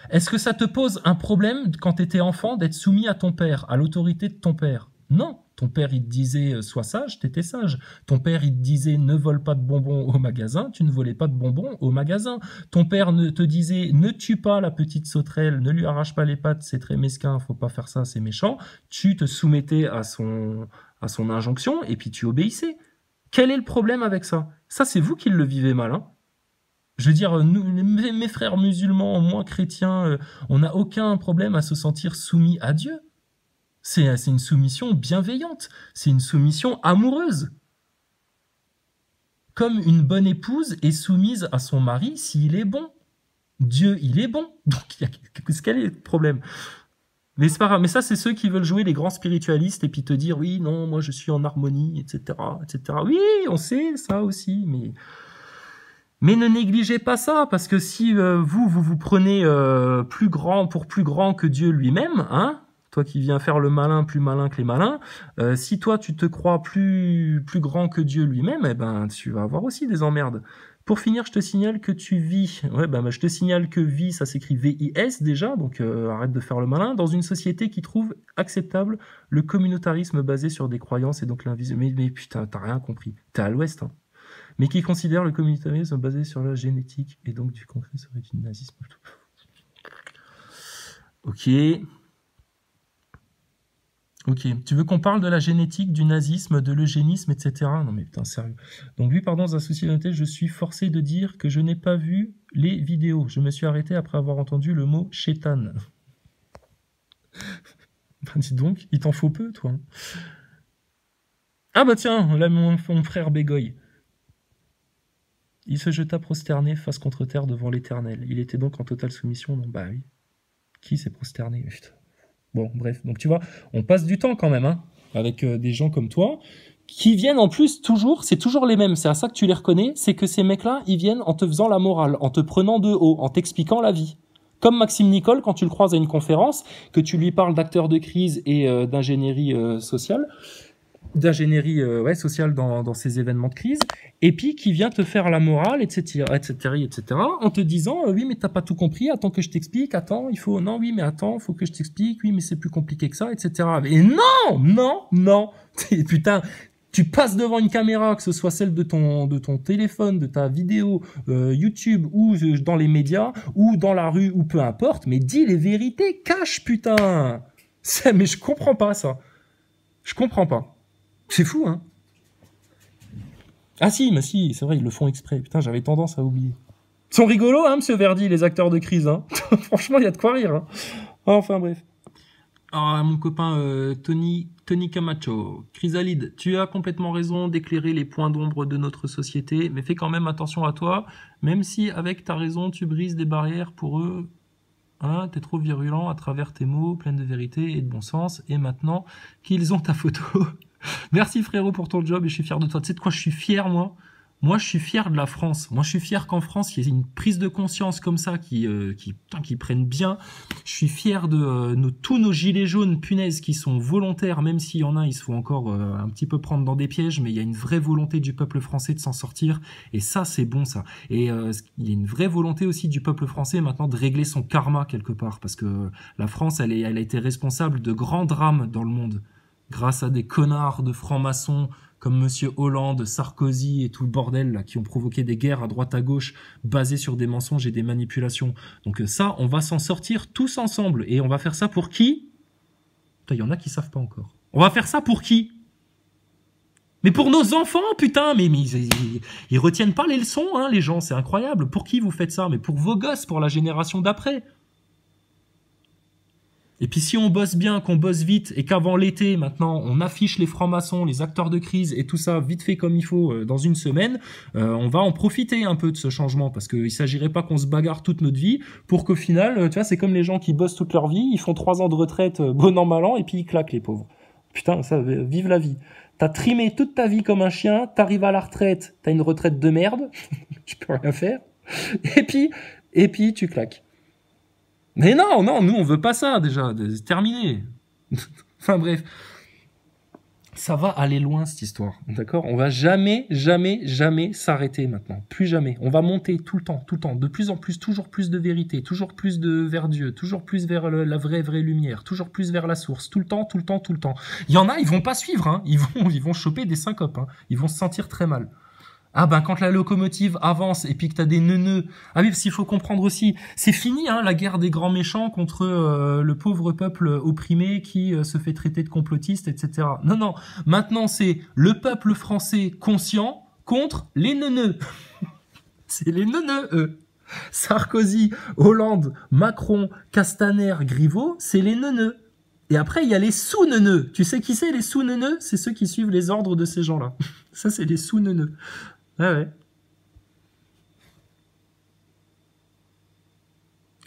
Est-ce que ça te pose un problème quand tu étais enfant d'être soumis à ton père, à l'autorité de ton père? Non. Ton père, il te disait sois sage, t'étais sage. Ton père, il te disait ne vole pas de bonbons au magasin, tu ne volais pas de bonbons au magasin. Ton père te disait ne tue pas la petite sauterelle, ne lui arrache pas les pattes, c'est très mesquin, faut pas faire ça, c'est méchant. Tu te soumettais à son injonction et puis tu obéissais. Quel est le problème avec ça? Ça, c'est vous qui le vivez mal, hein. Je veux dire, nous, mes frères musulmans, moi chrétien, on n'a aucun problème à se sentir soumis à Dieu. C'est une soumission bienveillante, c'est une soumission amoureuse. comme une bonne épouse est soumise à son mari s'il est bon. Dieu, il est bon. Donc, quel est le problème? Mais c'est pas grave. Mais ça, c'est ceux qui veulent jouer les grands spiritualistes et puis te dire, oui, non, moi, je suis en harmonie, etc., etc. Oui, on sait ça aussi, mais ne négligez pas ça, parce que si vous prenez plus grand que Dieu lui-même, hein, toi qui viens faire le malin, plus malin que les malins, si toi tu te crois plus grand que Dieu lui-même, eh ben tu vas avoir aussi des emmerdes. Pour finir, je te signale que tu vis, je te signale que vie, ça s'écrit V-I-S déjà, donc arrête de faire le malin, dans une société qui trouve acceptable le communautarisme basé sur des croyances et donc l'invisible. Mais putain, t'as rien compris, t'es à l'ouest, hein. Mais qui considère le communautarisme basé sur la génétique et donc du concret serait du nazisme. Ok. Tu veux qu'on parle de la génétique, du nazisme, de l'eugénisme, etc. Non mais putain, sérieux. Donc oui, pardon, dans un souci d'honnêteté, je suis forcé de dire que je n'ai pas vu les vidéos. Je me suis arrêté après avoir entendu le mot chétan. Ben, dis donc, il t'en faut peu, toi. Ah bah tiens, là mon frère bégoye. Il se jeta prosterné face contre terre devant l'Éternel. Il était donc en totale soumission. Non, bah oui. Qui s'est prosterné? Putain. Bon, bref. Donc tu vois, on passe du temps quand même, hein, avec des gens comme toi, qui viennent en plus toujours, c'est toujours les mêmes. C'est à ça que tu les reconnais, c'est que ces mecs-là, ils viennent en te faisant la morale, en te prenant de haut, en t'expliquant la vie. Comme Maxime Nicole, quand tu le croises à une conférence, que tu lui parles d'acteurs de crise et d'ingénierie sociale, sociale dans ces événements de crise, et puis qui vient te faire la morale, etc., en te disant oui mais t'as pas tout compris, attends que je t'explique, attends il faut, non oui mais attends faut que je t'explique, oui mais c'est plus compliqué que ça, etc. Et non, putain, tu passes devant une caméra, que ce soit celle de ton téléphone, de ta vidéo YouTube ou dans les médias ou dans la rue ou peu importe, mais dis les vérités, cache putain. Mais je comprends pas ça, je comprends pas. C'est fou, hein. Ah si, mais si, c'est vrai, ils le font exprès. Putain, j'avais tendance à oublier. Ils sont rigolos, hein, monsieur Verdi, les acteurs de crise, hein. Franchement, il y a de quoi rire, hein. Enfin, bref. Ah, mon copain Tony Camacho. Chrysalide, tu as complètement raison d'éclairer les points d'ombre de notre société, mais fais quand même attention à toi, même si avec ta raison, tu brises des barrières pour eux. Hein, t'es trop virulent à travers tes mots, pleins de vérité et de bon sens, et maintenant qu'ils ont ta photo... Merci frérot pour ton job et je suis fier de toi. Tu sais de quoi je suis fier moi? Moi je suis fier de la France. Moi je suis fier qu'en France il y ait une prise de conscience comme ça qui prennent bien. Je suis fier de tous nos gilets jaunes punaises qui sont volontaires, même s'il y en a, ils se font encore un petit peu prendre dans des pièges, mais il y a une vraie volonté du peuple français de s'en sortir et ça c'est bon ça. Et il y a une vraie volonté aussi du peuple français maintenant de régler son karma quelque part parce que la France elle a été responsable de grands drames dans le monde. Grâce à des connards de francs-maçons comme Monsieur Hollande, Sarkozy et tout le bordel là, qui ont provoqué des guerres à droite à gauche basées sur des mensonges et des manipulations. Donc ça, on va s'en sortir tous ensemble. Et on va faire ça pour qui? Il y en a qui savent pas encore. On va faire ça pour qui? Mais pour nos enfants, putain, mais ils retiennent pas les leçons, hein, les gens, c'est incroyable. Pour qui vous faites ça? Mais pour vos gosses, pour la génération d'après. Et puis si on bosse bien, qu'on bosse vite, et qu'avant l'été, maintenant, on affiche les francs-maçons, les acteurs de crise et tout ça vite fait comme il faut dans une semaine, on va en profiter un peu de ce changement, parce qu'il s'agirait pas qu'on se bagarre toute notre vie, pour qu'au final, tu vois, c'est comme les gens qui bossent toute leur vie, ils font 3 ans de retraite, bon an, mal an, et puis ils claquent, les pauvres. Putain, ça, vive la vie. T'as trimé toute ta vie comme un chien, t'arrives à la retraite, t'as une retraite de merde, tu peux rien faire, et puis tu claques. Mais non, nous on veut pas ça déjà, c'est terminé. Enfin bref, ça va aller loin cette histoire, d'accord? On va jamais s'arrêter maintenant, plus jamais. On va monter tout le temps, de plus en plus, toujours plus de vérité, toujours plus de vers Dieu, toujours plus vers la vraie lumière, toujours plus vers la source, tout le temps. Il y en a, ils vont pas suivre, hein. Ils vont choper des syncopes, hein. Ils vont se sentir très mal. Ah ben quand la locomotive avance et puis que t'as des neuneux, ah oui parce qu'il faut comprendre aussi, c'est fini hein, la guerre des grands méchants contre le pauvre peuple opprimé qui se fait traiter de complotiste, etc. Non, maintenant c'est le peuple français conscient contre les neuneux. C'est les neuneux eux. Sarkozy, Hollande, Macron, Castaner, Griveaux, c'est les neuneux. Et après, il y a les sous-neuneux. Tu sais qui c'est les sous-neuneux? C'est ceux qui suivent les ordres de ces gens-là. Ça, c'est les sous-neuneux. Ouais, ouais.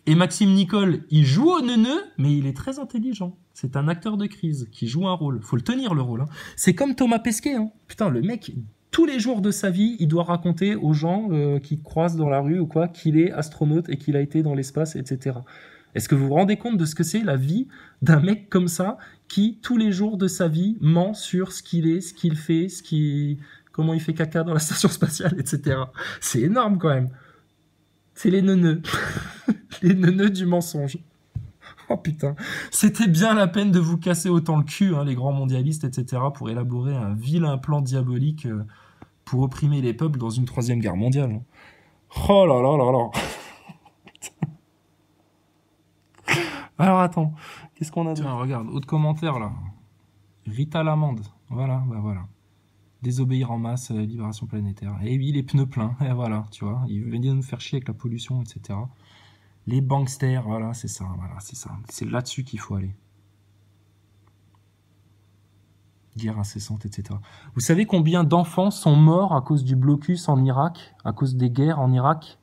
Et Maxime Nicole, il joue au neuneu, mais il est très intelligent. C'est un acteur de crise qui joue un rôle. Faut le tenir, le rôle. Hein. C'est comme Thomas Pesquet. Hein. Putain, le mec, tous les jours de sa vie, il doit raconter aux gens qui croisent dans la rue ou quoi qu'il est astronaute et qu'il a été dans l'espace, etc. Est-ce que vous vous rendez compte de ce que c'est la vie d'un mec comme ça qui, tous les jours de sa vie, ment sur ce qu'il est, ce qu'il fait, comment il fait caca dans la station spatiale, etc. C'est énorme quand même. C'est les neuneux. Les neuneux du mensonge. Oh putain. C'était bien la peine de vous casser autant le cul, hein, les grands mondialistes, etc., pour élaborer un vilain plan diabolique pour opprimer les peuples dans une troisième guerre mondiale. Oh là là là là. Alors attends, qu'est-ce qu'on a? Tiens, regarde, autre commentaire là. Rita Lamande. Voilà, bah voilà. Désobéir en masse, libération planétaire. Et oui, les pneus pleins, et voilà, tu vois. Ils venaient nous faire chier avec la pollution, etc. Les banksters, voilà, c'est ça, voilà, c'est ça. C'est là-dessus qu'il faut aller. Guerre incessante, etc. Vous savez combien d'enfants sont morts à cause du blocus en Irak, à cause des guerres en Irak?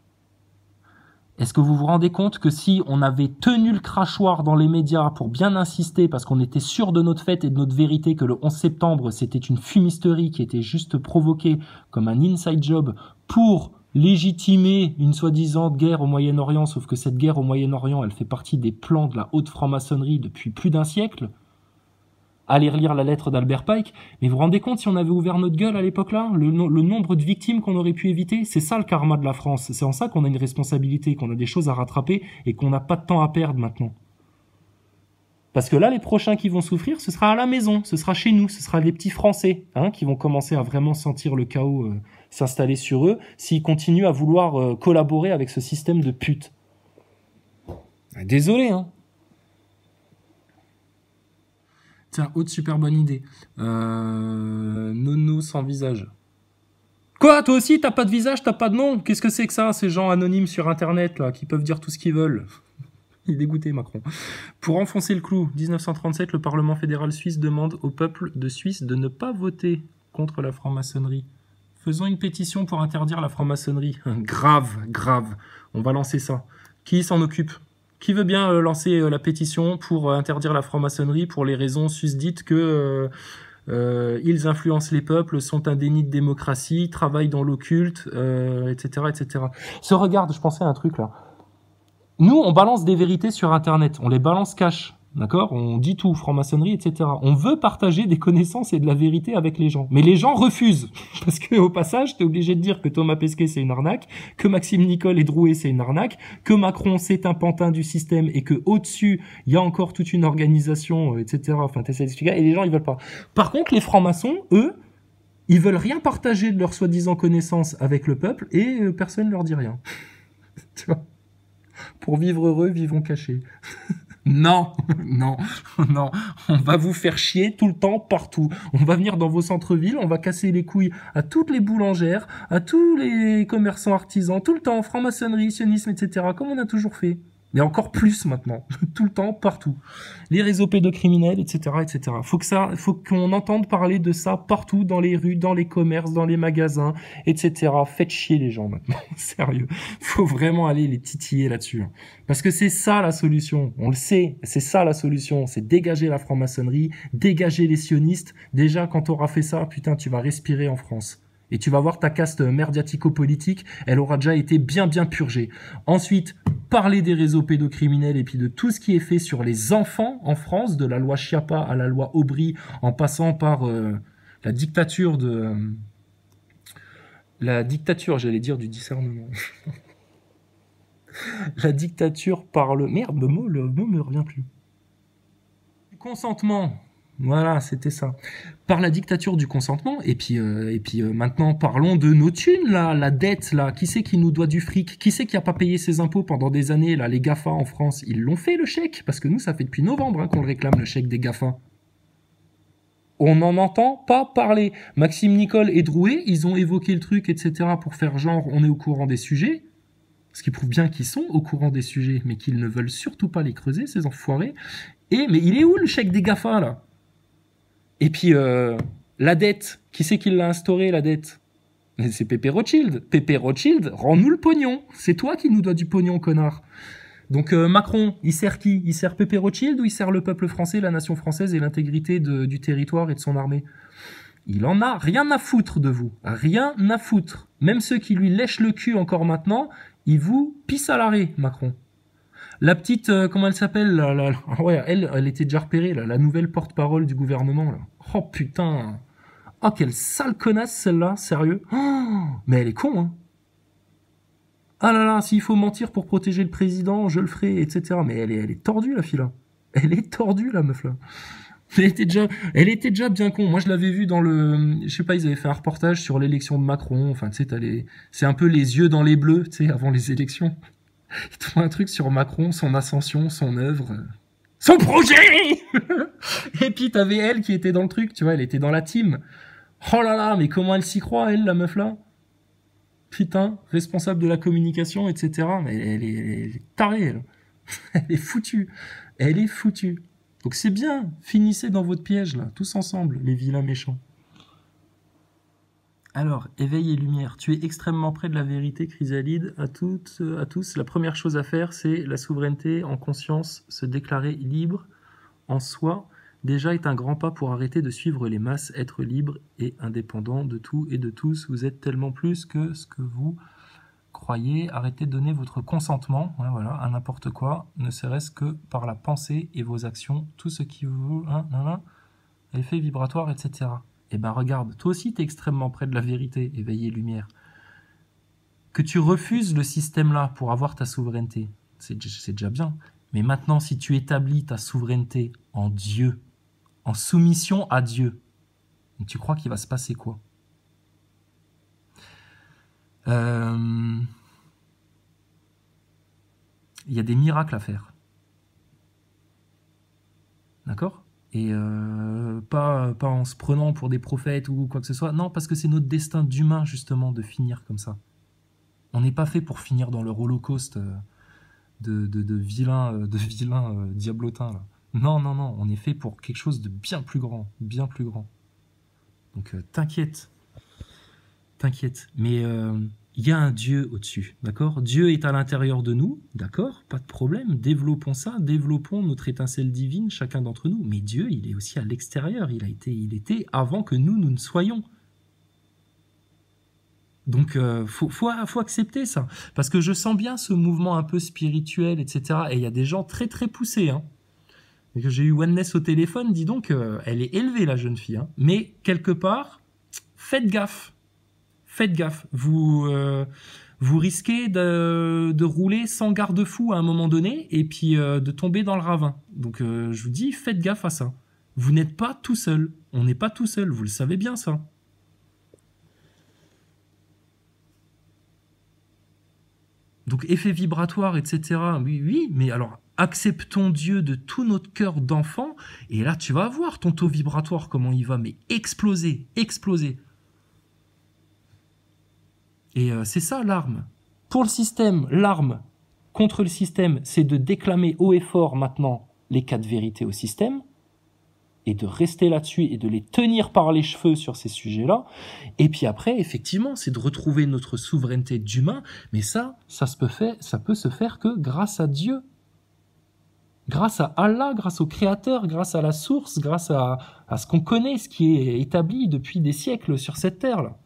Est-ce que vous vous rendez compte que si on avait tenu le crachoir dans les médias pour bien insister, parce qu'on était sûr de notre fait et de notre vérité que le 11 septembre, c'était une fumisterie qui était juste provoquée comme un inside job pour légitimer une soi-disant guerre au Moyen-Orient, sauf que cette guerre au Moyen-Orient, elle fait partie des plans de la haute franc-maçonnerie depuis plus d'un siècle. Allez relire la lettre d'Albert Pike, mais vous vous rendez compte si on avait ouvert notre gueule à l'époque-là, le nombre de victimes qu'on aurait pu éviter? C'est ça le karma de la France, c'est en ça qu'on a une responsabilité, qu'on a des choses à rattraper et qu'on n'a pas de temps à perdre maintenant. Parce que là, les prochains qui vont souffrir, ce sera à la maison, ce sera chez nous, ce sera les petits Français hein, qui vont commencer à vraiment sentir le chaos s'installer sur eux s'ils continuent à vouloir collaborer avec ce système de pute. Désolé, hein. Tiens, autre super bonne idée. Nono sans visage. Quoi, toi aussi, t'as pas de visage, t'as pas de nom? Qu'est-ce que c'est que ça, ces gens anonymes sur Internet, là, qui peuvent dire tout ce qu'ils veulent? Il est dégoûté, Macron. Pour enfoncer le clou, 1937, le Parlement fédéral suisse demande au peuple de Suisse de ne pas voter contre la franc-maçonnerie. Faisons une pétition pour interdire la franc-maçonnerie. Grave, grave. On va lancer ça. Qui s'en occupe? Qui veut bien lancer la pétition pour interdire la franc-maçonnerie pour les raisons susdites que ils influencent les peuples, sont un déni de démocratie, travaillent dans l'occulte, etc., etc. Regarde, je pensais à un truc là. Nous, on balance des vérités sur Internet, on les balance cash, d'accord? On dit tout, franc-maçonnerie, etc. On veut partager des connaissances et de la vérité avec les gens. Mais les gens refusent. Parce que au passage, t'es obligé de dire que Thomas Pesquet, c'est une arnaque, que Maxime Nicole et Drouet, c'est une arnaque, que Macron, c'est un pantin du système et que au-dessus, il y a encore toute une organisation, etc. Enfin, t'essaies d'expliquer. Et les gens, ils veulent pas. Par contre, les francs-maçons, eux, ils veulent rien partager de leurs soi-disant connaissances avec le peuple et personne leur dit rien. Tu vois? Pour vivre heureux, vivons cachés. Non, non, non, on va vous faire chier tout le temps, partout. On va venir dans vos centres-villes, on va casser les couilles à toutes les boulangères, à tous les commerçants artisans, tout le temps, franc-maçonnerie, sionisme, etc., comme on a toujours fait. Mais encore plus maintenant, tout le temps, partout. Les réseaux pédocriminels, etc., etc. Faut qu'on entende parler de ça partout, dans les rues, dans les commerces, dans les magasins, etc. Faites chier les gens maintenant, sérieux. Faut vraiment aller les titiller là-dessus. Parce que c'est ça la solution, on le sait, c'est ça la solution, c'est dégager la franc-maçonnerie, dégager les sionistes. Déjà, quand t'auras fait ça, putain, tu vas respirer en France. Et tu vas voir ta caste merdiatico-politique, elle aura déjà été bien purgée. Ensuite, parler des réseaux pédocriminels et puis de tout ce qui est fait sur les enfants en France, de la loi Schiappa à la loi Aubry, en passant par la dictature j'allais dire du discernement. La dictature par le... Merde, le mot me revient plus. Consentement. Voilà, c'était ça. Par la dictature du consentement, et puis maintenant, parlons de nos thunes, là, la dette, là. Qui c'est qui nous doit du fric? Qui c'est qui a pas payé ses impôts pendant des années, là? Les GAFA en France, ils l'ont fait, le chèque, parce que nous, ça fait depuis novembre qu'on le réclame, le chèque des GAFA. On n'en entend pas parler. Maxime Nicole et Drouet, ils ont évoqué le truc, etc., pour faire genre, on est au courant des sujets. Ce qui prouve bien qu'ils sont au courant des sujets, mais qu'ils ne veulent surtout pas les creuser, ces enfoirés. Mais il est où le chèque des GAFA, là? Et puis, la dette, qui c'est qui l'a instauré, la dette? C'est Pépé Rothschild. Pépé Rothschild, rends-nous le pognon. C'est toi qui nous dois du pognon, connard. Donc Macron, il sert qui? Il sert Pépé Rothschild ou il sert le peuple français, la nation française et l'intégrité du territoire et de son armée? Il en a rien à foutre de vous. Rien à foutre. Même ceux qui lui lèchent le cul encore maintenant, ils vous pissent à l'arrêt, Macron. La petite, comment elle s'appelle ouais, elle était déjà repérée, là, la nouvelle porte-parole du gouvernement. Là. Oh putain. Oh, quelle sale connasse celle-là, sérieux. Oh, mais elle est con, hein. Ah là là, s'il faut mentir pour protéger le président, je le ferai, etc. Mais elle est tordue, la fille là. Elle est tordue, la meuf là. Elle était déjà bien con. Moi, je l'avais vu dans je sais pas, ils avaient fait un reportage sur l'élection de Macron. Enfin, tu sais, c'est un peu les yeux dans les bleus, tu sais, avant les élections. Ils te font un truc sur Macron, son ascension, son œuvre, son projet. Et puis t'avais elle qui était dans le truc, tu vois, elle était dans la team. Oh là là, mais comment elle s'y croit, elle, la meuf là? Putain, responsable de la communication, etc. Mais elle est tarée, elle. Elle est foutue. Elle est foutue. Donc c'est bien, finissez dans votre piège, là, tous ensemble, les vilains méchants. Alors, éveil et lumière. Tu es extrêmement près de la vérité, Chrysalide. À tous, la première chose à faire, c'est la souveraineté en conscience, se déclarer libre en soi. Déjà est un grand pas pour arrêter de suivre les masses, être libre et indépendant de tout et de tous. Vous êtes tellement plus que ce que vous croyez. Arrêtez de donner votre consentement, ouais, voilà, à n'importe quoi, ne serait-ce que par la pensée et vos actions, tout ce qui vous... effet vibratoire, etc. Eh ben regarde, toi aussi t'es extrêmement près de la vérité, éveillé lumière. Que tu refuses le système-là pour avoir ta souveraineté, c'est déjà bien. Mais maintenant, si tu établis ta souveraineté en Dieu, en soumission à Dieu, tu crois qu'il va se passer quoi? Il y a des miracles à faire. D'accord? Et pas en se prenant pour des prophètes ou quoi que ce soit. Non, parce que c'est notre destin d'humain, justement, de finir comme ça. On n'est pas fait pour finir dans leur holocauste de vilains diablotins, là. Non, non, non, on est fait pour quelque chose de bien plus grand, bien plus grand. Donc t'inquiète, t'inquiète. Mais il y a un Dieu au-dessus, d'accord? Dieu est à l'intérieur de nous, d'accord? Pas de problème, développons ça, développons notre étincelle divine, chacun d'entre nous. Mais Dieu, il est aussi à l'extérieur, il était avant que nous ne soyons. Donc, faut accepter ça. Parce que je sens bien ce mouvement un peu spirituel, etc. Et il y a des gens très très poussés, hein. Et que j'ai eu Oneness au téléphone, dis donc, elle est élevée, la jeune fille, hein. Mais quelque part, faites gaffe. Faites gaffe. Vous risquez de rouler sans garde-fou à un moment donné et puis de tomber dans le ravin. Donc, je vous dis, faites gaffe à ça. Vous n'êtes pas tout seul. On n'est pas tout seul. Vous le savez bien, ça. Donc, effet vibratoire, etc. Oui, oui, mais alors, acceptons Dieu de tout notre cœur d'enfant, et là, tu vas voir ton taux vibratoire, comment il va, mais exploser, exploser. Et c'est ça, l'arme. Pour le système, l'arme contre le système, c'est de déclamer haut et fort, maintenant, les 4 vérités au système, et de rester là-dessus et de les tenir par les cheveux sur ces sujets-là. Et puis après, effectivement, c'est de retrouver notre souveraineté d'humain, mais ça peut se faire que grâce à Dieu, grâce à Allah, grâce au Créateur, grâce à la source, grâce à ce qu'on connaît, ce qui est établi depuis des siècles sur cette terre-là.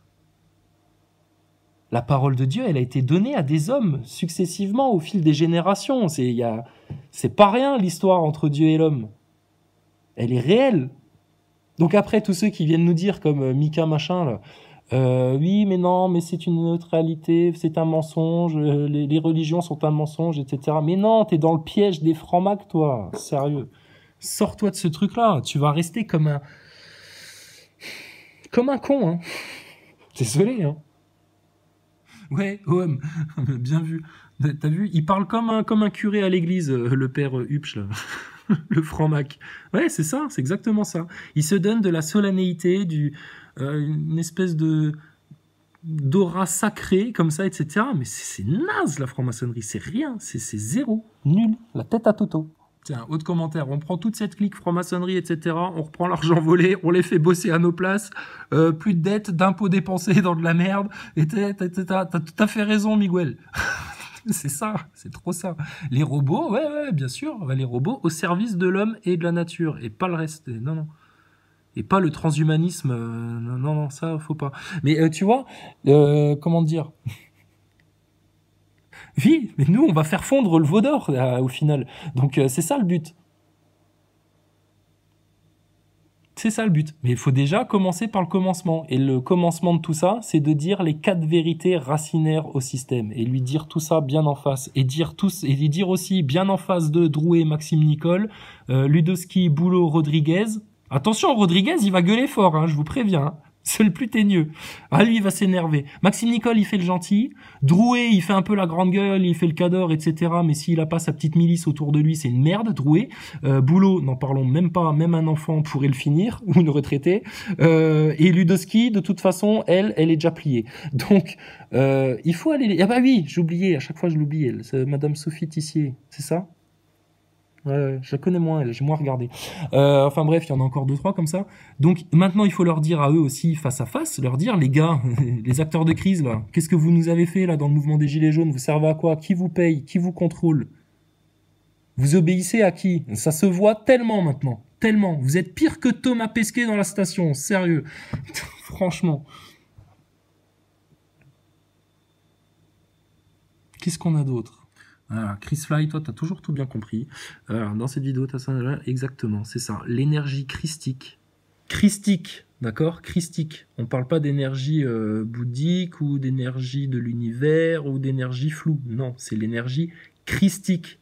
La parole de Dieu, elle a été donnée à des hommes successivement au fil des générations. C'est pas rien l'histoire entre Dieu et l'homme. Elle est réelle. Donc après, tous ceux qui viennent nous dire, comme Mika machin, là, oui, mais non, mais c'est une neutralité, c'est un mensonge, les religions sont un mensonge, etc. Mais non, t'es dans le piège des francs-macs, toi. Sérieux. Sors-toi de ce truc-là. Tu vas rester comme un con, hein. Désolé, hein. Ouais, OM, bien vu. T'as vu, il parle comme un curé à l'église, le père Hupsch, là. Le franc-mac. Ouais, c'est ça, c'est exactement ça. Il se donne de la solennité, une espèce d'aura sacrée, comme ça, etc. Mais c'est naze, la franc-maçonnerie. C'est rien, c'est zéro. Nul. La tête à Toto. Tiens, autre commentaire. On prend toute cette clique franc-maçonnerie, etc. On reprend l'argent volé, on les fait bosser à nos places. Plus de dettes, d'impôts dépensés dans de la merde. Et t'as tout à fait raison, Miguel. C'est ça, c'est trop ça. Les robots, ouais, bien sûr. Les robots au service de l'homme et de la nature. Et pas le reste. Non, non. Et pas le transhumanisme. Non, ça, faut pas. Mais tu vois, comment dire? Oui, mais nous, on va faire fondre le veau d'or, au final. Donc, c'est ça le but. C'est ça le but. Mais il faut déjà commencer par le commencement. Et le commencement de tout ça, c'est de dire les 4 vérités racinaires au système. Et lui dire tout ça bien en face. Et dire aussi bien en face de Drouet, Maxime Nicole, Ludowski, Boulot, Rodriguez. Attention, Rodriguez, il va gueuler fort, hein, je vous préviens. Hein. C'est le plus teigneux. Ah, lui, il va s'énerver. Maxime Nicole, il fait le gentil. Drouet, il fait un peu la grande gueule, il fait le cador, etc. Mais s'il a pas sa petite milice autour de lui, c'est une merde, Drouet. Boulot, n'en parlons même pas, même un enfant pourrait le finir, ou une retraitée. Et Ludowski, de toute façon, elle est déjà pliée. Donc, il faut aller... Ah bah oui, j'oubliais, à chaque fois je l'oubliais. C'est Madame Sophie Tissier, c'est ça ? Ouais, je la connais moins, j'ai moins regardé. Enfin bref, il y en a encore 2-3 comme ça. Donc maintenant, il faut leur dire à eux aussi, face à face, leur dire, les gars, les acteurs de crise, là, qu'est-ce que vous nous avez fait là dans le mouvement des Gilets jaunes? Vous servez à quoi? Qui vous paye? Qui vous contrôle? Vous obéissez à qui? Ça se voit tellement maintenant. Tellement. Vous êtes pire que Thomas Pesquet dans la station, sérieux. Franchement. Qu'est-ce qu'on a d'autre? Alors, Chris Fly, toi, t'as toujours tout bien compris. Alors, dans cette vidéo, t'as ça, exactement, c'est ça. L'énergie christique. Christique, d'accord? Christique. On parle pas d'énergie bouddhique ou d'énergie de l'univers ou d'énergie floue. Non, c'est l'énergie christique.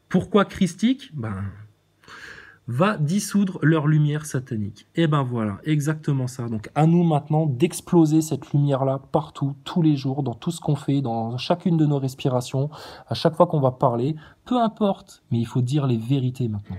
Pourquoi christique? Va dissoudre leur lumière satanique. Et ben voilà, exactement ça. Donc à nous maintenant d'exploser cette lumière-là partout, tous les jours, dans tout ce qu'on fait, dans chacune de nos respirations, à chaque fois qu'on va parler, peu importe, mais il faut dire les vérités maintenant.